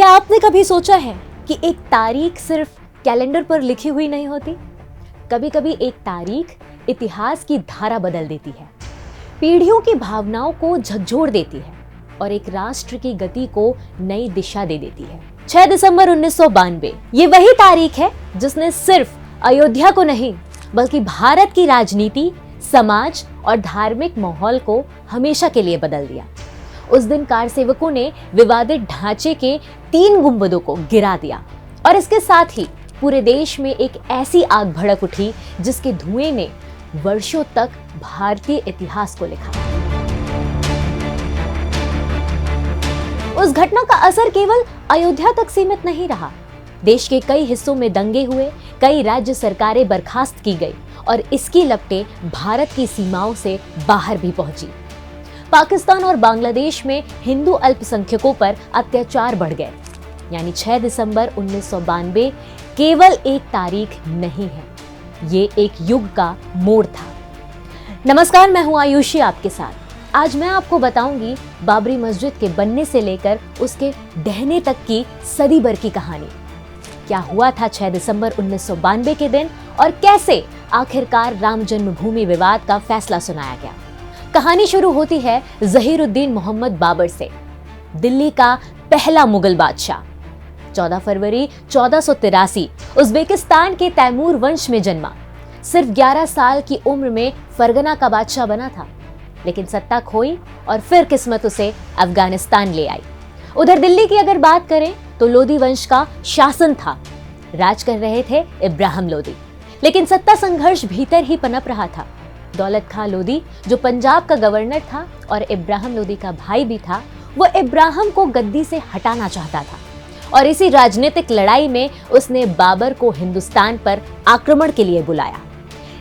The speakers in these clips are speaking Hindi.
क्या आपने कभी सोचा है कि एक तारीख सिर्फ कैलेंडर पर लिखी हुई नहीं होती? कभी कभी एक तारीख इतिहास की धारा बदल देती है, पीढ़ियों की भावनाओं को झकझोर देती है और एक राष्ट्र की गति को नई दिशा दे देती है। 6 दिसंबर 1992 ये वही तारीख है जिसने सिर्फ अयोध्या को नहीं बल्कि भारत की राजनीति, समाज और धार्मिक माहौल को हमेशा के लिए बदल दिया। उस दिन कार सेवकों ने विवादित ढांचे के 3 गुंबदों को गिरा दिया और इसके साथ ही पूरे देश में एक ऐसी आग भड़क उठी जिसके धुएं ने वर्षों तक भारतीय इतिहास को लिखा। उस घटना का असर केवल अयोध्या तक सीमित नहीं रहा। देश के कई हिस्सों में दंगे हुए, कई राज्य सरकारें बर्खास्त की गई और इसकी लपटें भारत की सीमाओं से बाहर भी पहुंची। पाकिस्तान और बांग्लादेश में हिंदू अल्पसंख्यकों पर अत्याचार बढ़ गए। यानी 6 दिसंबर 1992 केवल एक तारीख नहीं है, ये एक युग का मोड़ था। नमस्कार, मैं हूं आयुषी आपके साथ। आज मैं आपको बताऊंगी बाबरी मस्जिद के बनने से लेकर उसके ढहने तक की सदी भर की कहानी। क्या हुआ था 6 दिसंबर 1992 के दिन और कैसे आखिरकार राम जन्मभूमि विवाद का फैसला सुनाया गया। कहानी शुरू होती है ज़हीरुद्दीन मोहम्मद बाबर से, दिल्ली का पहला मुगल बादशाह। 14 फरवरी 1483 उज़्बेकिस्तान के तैमूर वंश में जन्मा। सिर्फ 11 साल की उम्र में फरगना का बादशाह बना था, लेकिन सत्ता खोई और फिर किस्मत उसे अफगानिस्तान ले आई। उधर दिल्ली की अगर बात करें तो लोधी वंश का शासन था। राज कर रहे थे इब्राहिम लोधी, लेकिन सत्ता संघर्ष भीतर ही पनप रहा था। दौलत खां लोधी, जो पंजाब का गवर्नर था और इब्राहिम लोधी का भाई भी था, वो इब्राहिम को गद्दी से हटाना चाहता था और इसी राजनीतिक लड़ाई में उसने बाबर को हिंदुस्तान पर आक्रमण के लिए बुलाया।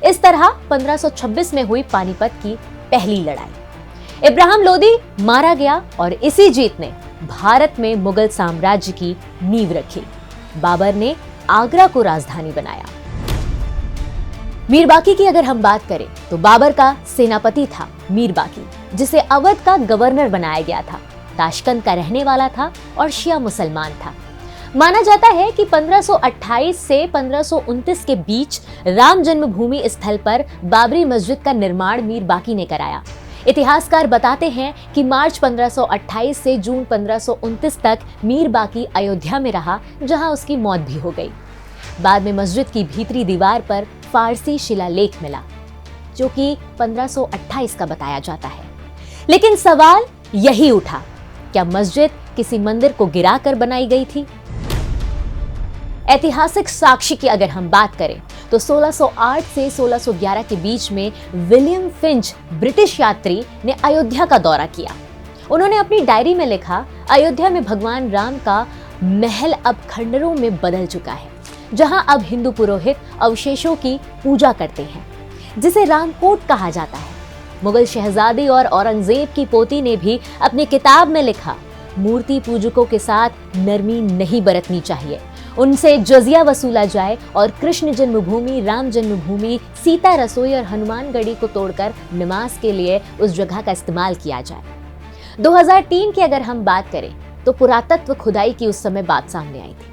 इस तरह 1526 में हुई पानीपत की पहली लड़ाई। इब्राहिम लोधी मारा गया और इसी जीत ने भारत में मुगल साम्राज्य की नींव रखी। बाबर ने आगरा को राजधानी बनाया। मीर बाकी की अगर हम बात करें तो बाबर का सेनापति था मीर बाकी, जिसे अवध का गवर्नर बनाया गया था। ताशकंद का रहने वाला था और शिया मुसलमान था। माना जाता है कि 1528 से 1529 के बीच राम जन्मभूमि स्थल पर बाबरी मस्जिद का निर्माण मीर बाकी ने कराया। इतिहासकार बताते हैं कि मार्च 1528 से जून 1529 तक मीर बाकी अयोध्या में रहा, जहां उसकी मौत भी हो गई। बाद में मस्जिद की भीतरी दीवार पर फारसी शिलालेख मिला, जो कि 1528 का बताया जाता है। लेकिन सवाल यही उठा, क्या मस्जिद किसी मंदिर को गिराकर बनाई गई थी? ऐतिहासिक साक्ष्य की अगर हम बात करें तो 1608 से 1611 के बीच में विलियम फिंच ब्रिटिश यात्री ने अयोध्या का दौरा किया। उन्होंने अपनी डायरी में लिखा, अयोध्या में भगवान राम का महल अब खंडरों में बदल चुका है, जहां अब हिंदू पुरोहित अवशेषों की पूजा करते हैं, जिसे रामकोट कहा जाता है। मुगल शहजादी और औरंगजेब की पोती ने भी अपनी किताब में लिखा, मूर्ति पूजकों के साथ नरमी नहीं बरतनी चाहिए, उनसे जजिया वसूला जाए और कृष्ण जन्मभूमि, राम जन्मभूमि, सीता रसोई और हनुमानगढ़ी को तोड़कर नमाज के लिए उस जगह का इस्तेमाल किया जाए। 2003 की अगर हम बात करें तो पुरातत्व खुदाई की उस समय बात सामने आई थी।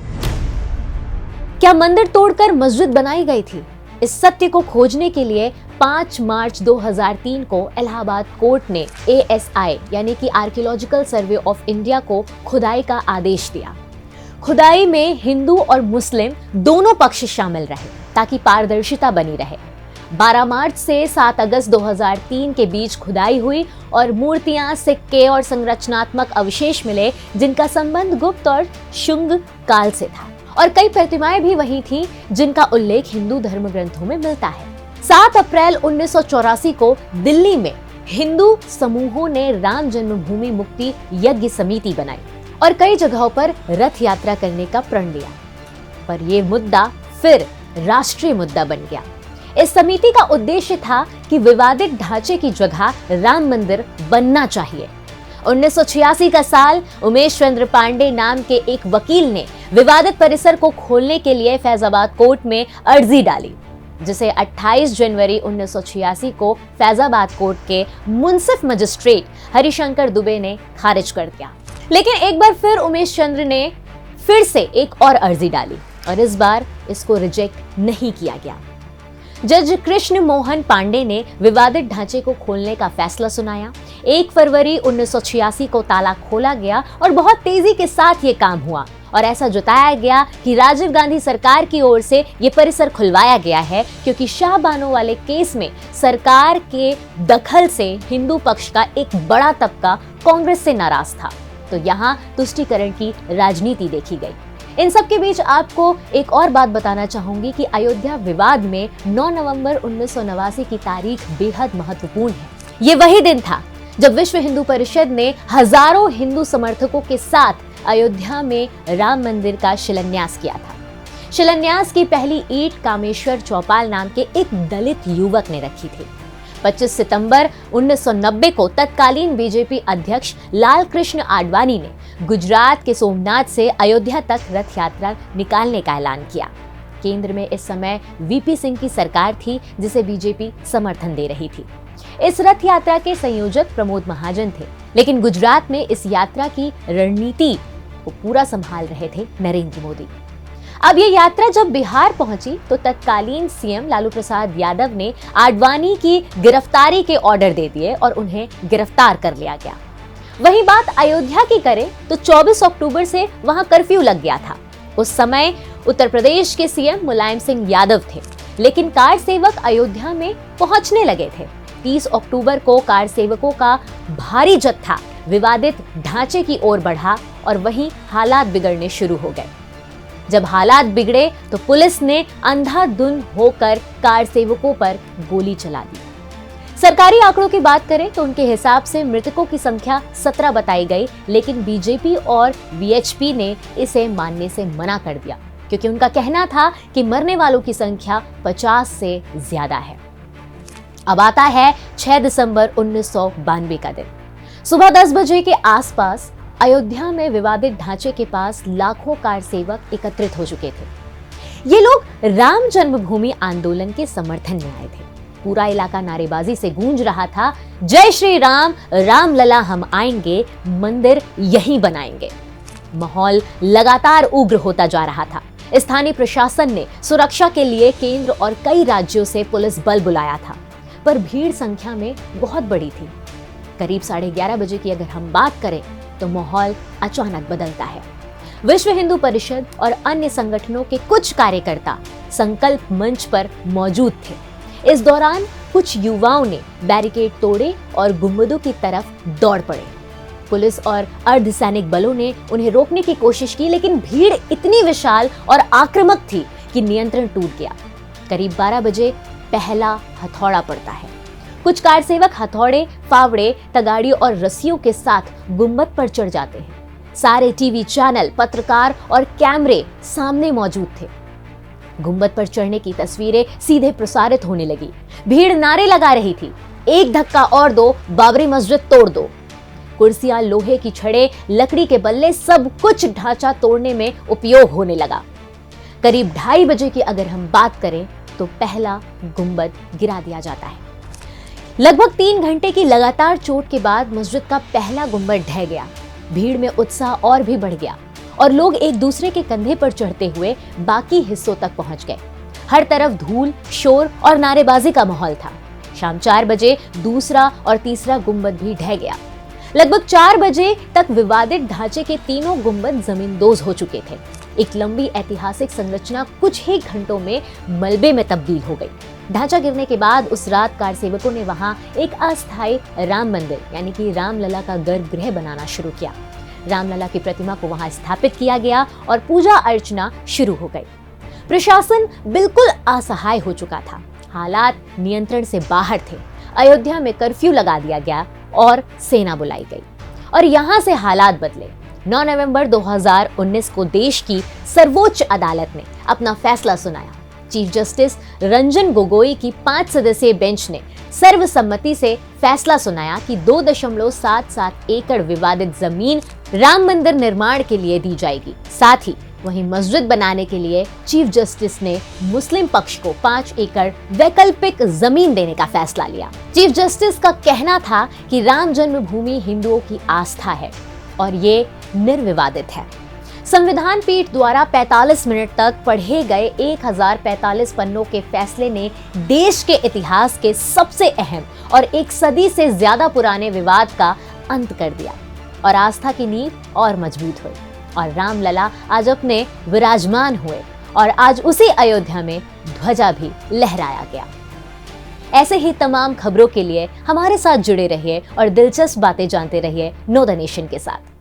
क्या मंदिर तोड़कर मस्जिद बनाई गई थी? इस सत्य को खोजने के लिए 5 मार्च 2003 को इलाहाबाद कोर्ट ने ASI यानी कि आर्कियोलॉजिकल सर्वे ऑफ इंडिया को खुदाई का आदेश दिया। खुदाई में हिंदू और मुस्लिम दोनों पक्ष शामिल रहे ताकि पारदर्शिता बनी रहे। 12 मार्च से 7 अगस्त 2003 के बीच खुदाई हुई और मूर्तियां, सिक्के और संरचनात्मक अवशेष मिले जिनका संबंध गुप्त और शुंग काल से था, और कई प्रतिमाएं भी वही थी जिनका उल्लेख हिंदू धर्म ग्रंथों में मिलता है। 7 अप्रैल 1984 को दिल्ली में हिंदू समूहों ने राम जन्मभूमि मुक्ति यज्ञ समिति बनाई और कई जगहों पर रथ यात्रा करने का प्रण लिया, पर यह मुद्दा फिर राष्ट्रीय मुद्दा बन गया। इस समिति का उद्देश्य था कि विवादित ढांचे की जगह राम मंदिर बनना चाहिए। 1986 का साल, उमेश चंद्र पांडे नाम के एक वकील ने विवादित परिसर को खोलने के लिए फैजाबाद कोर्ट में अर्जी डाली, जिसे 28 जनवरी 1986 को फैजाबाद कोर्ट के मुंसिफ मजिस्ट्रेट हरिशंकर दुबे ने खारिज कर दिया। लेकिन एक बार फिर उमेश चंद्र ने फिर से एक और अर्जी डाली और इस बार इसको रिजेक्ट नहीं किया गया। जज कृष्ण मोहन पांडे ने विवादित ढांचे को खोलने का फैसला सुनाया। 1 फरवरी 1986 को ताला खोला गया और बहुत तेजी के साथ ये काम हुआ और ऐसा जताया गया कि राजीव गांधी सरकार की ओर से ये परिसर खुलवाया गया है क्योंकि शाहबानो वाले केस में सरकार के दखल से हिंदू पक्ष का एक बड़ा तबका कांग्रेस से नाराज था, तो यहाँ तुष्टीकरण की राजनीति देखी गई। इन सब के बीच आपको एक और बात बताना चाहूंगी कि अयोध्या विवाद में 9 नवंबर 1989 की तारीख बेहद महत्वपूर्ण है। ये वही दिन था जब विश्व हिंदू परिषद ने हजारों हिंदू समर्थकों के साथ अयोध्या में राम मंदिर का शिलान्यास किया था। शिलान्यास की पहली ईंट कामेश्वर चौपाल नाम के एक दलित युवक ने रखी थी। 25 सितंबर 1990 को तत्कालीन बीजेपी अध्यक्ष लाल कृष्ण आडवाणी ने गुजरात के सोमनाथ से अयोध्या तक रथ यात्रा निकालने का ऐलान किया। केंद्र में इस समय वीपी सिंह की सरकार थी जिसे बीजेपी समर्थन दे रही थी। इस रथ यात्रा के संयोजक प्रमोद महाजन थे, लेकिन गुजरात में इस यात्रा की रणनीति को पूरा संभाल रहे थे नरेंद्र मोदी। अब ये यात्रा जब बिहार पहुंची तो तत्कालीन सीएम लालू प्रसाद यादव ने आडवाणी की गिरफ्तारी के ऑर्डर दे दिए और उन्हें गिरफ्तार कर लिया गया। वही बात अयोध्या की करें तो 24 अक्टूबर से वहां कर्फ्यू लग गया था। उस समय उत्तर प्रदेश के सीएम मुलायम सिंह यादव थे, लेकिन कार सेवक अयोध्या में पहुंचने लगे थे। 30 अक्टूबर को कार सेवकों का भारी जत्था विवादित ढांचे की ओर बढ़ा और वहीं हालात बिगड़ने शुरू हो गए। जब हालात बिगड़े तो पुलिस ने अंधाधुंध होकर कार सेवकों पर गोली चला दी। सरकारी आंकड़ों की बात करें तो उनके हिसाब से मृतकों की संख्या 17 बताई गई, लेकिन बीजेपी और वीएचपी ने इसे मानने से मना कर दिया क्योंकि उनका कहना था कि मरने वालों की संख्या 50 से ज्यादा है। अब आता है 6 दिसंबर 1992 का दिन। सुबह 10 बजे के आसपास अयोध्या में विवादित ढांचे के पास लाखों कार सेवक एकत्रित हो चुके थे। ये लोग राम जन्मभूमि आंदोलन के समर्थन में आए थे। पूरा इलाका नारेबाजी से गूंज रहा था, जय श्री राम, राम लला हम आएंगे, मंदिर यहीं बनाएंगे। माहौल लगातार उग्र होता जा रहा था। स्थानीय प्रशासन ने सुरक्षा के लिए केंद्र और कई राज्यों से पुलिस बल बुलाया था, पर भीड़ संख्या में बहुत बड़ी थी। करीब 11:30 बजे की अगर हम बात करें तो माहौल अचानक बदलता है। विश्व हिंदू परिषद और अन्य संगठनों के कुछ कार्यकर्ता संकल्प मंच पर मौजूद थे। इस दौरान कुछ युवाओं ने बैरिकेड तोड़े और गुंबदों की तरफ दौड़ पड़े। पुलिस और अर्धसैनिक बलों ने उन्हें रोकने की कोशिश की, लेकिन भीड़ इतनी विशाल और आक्रामक थी कि नियंत्रण टूट गया। करीब 12 बजे पहला हथौड़ा पड़ता है। कुछ कार सेवक हथौड़े, फावड़े, तगाड़ी और रस्सियों के साथ गुंबद पर चढ़ जाते हैं। सारे टीवी चैनल, पत्रकार और कैमरे सामने मौजूद थे। गुंबद पर चढ़ने की तस्वीरें सीधे प्रसारित होने लगी। भीड़ नारे लगा रही थी, एक धक्का और दो, बाबरी मस्जिद तोड़ दो। कुर्सियां, लोहे की छड़ें, लकड़ी के बल्ले, सब कुछ ढांचा तोड़ने में उपयोग होने लगा। करीब 2:30 बजे की अगर हम बात करें तो पहला गुंबद गिरा दिया जाता है। लगभग 3 घंटे की लगातार चोट के बाद मस्जिद का पहला गुंबद ढह गया। भीड़ में उत्साह और भी बढ़ गया और लोग एक दूसरे के कंधे पर चढ़ते हुए बाकी हिस्सों तक पहुंच गए। हर तरफ धूल, शोर और नारेबाजी का माहौल था। शाम 4 बजे दूसरा और तीसरा गुंबद भी ढह गया। लगभग 4 बजे तक विवादित ढांचे के तीनों गुंबद जमींदोज हो चुके थे। एक लंबी ऐतिहासिक संरचना कुछ ही घंटों में मलबे में तब्दील हो गई। ढांचा गिरने के बाद उस रात कार सेवकों ने वहां एक अस्थायी राम मंदिर यानी कि रामलला का गर्भगृह बनाना शुरू किया। रामलला की प्रतिमा को वहां स्थापित किया गया और पूजा अर्चना शुरू हो गई। प्रशासन बिल्कुल असहाय हो चुका था। हालात नियंत्रण से बाहर थे। अयोध्या में कर्फ्यू लगा दिया गया और सेना बुलाई गई और यहां से हालात बदले। 9 नवंबर 2019 को देश की सर्वोच्च अदालत ने अपना फैसला सुनाया। चीफ जस्टिस रंजन गोगोई की 5 सदस्यीय बेंच ने सर्वसम्मति से फैसला सुनाया कि 2.77 एकड़ विवादित जमीन राम मंदिर निर्माण के लिए दी जाएगी। साथ ही वहीं मस्जिद बनाने के लिए चीफ जस्टिस ने मुस्लिम पक्ष को 5 एकड़ वैकल्पिक जमीन देने का फैसला लिया। चीफ जस्टिस का कहना था कि राम जन्मभूमि हिंदुओं की आस्था है और ये निर्विवादित है। संविधान पीठ द्वारा 45 मिनट तक पढ़े गए 1045 पन्नों के फैसले ने देश के इतिहास के सबसे अहम और एक सदी से ज्यादा पुराने विवाद का अंत कर दिया और आस्था की नींव और मजबूत हुई और रामलला आज अपने विराजमान हुए और आज उसी अयोध्या में ध्वजा भी लहराया गया। ऐसे ही तमाम खबरों के लिए हमारे साथ जुड़े रहिए और दिलचस्प बातें जानते रहिए नो द नेशन के साथ।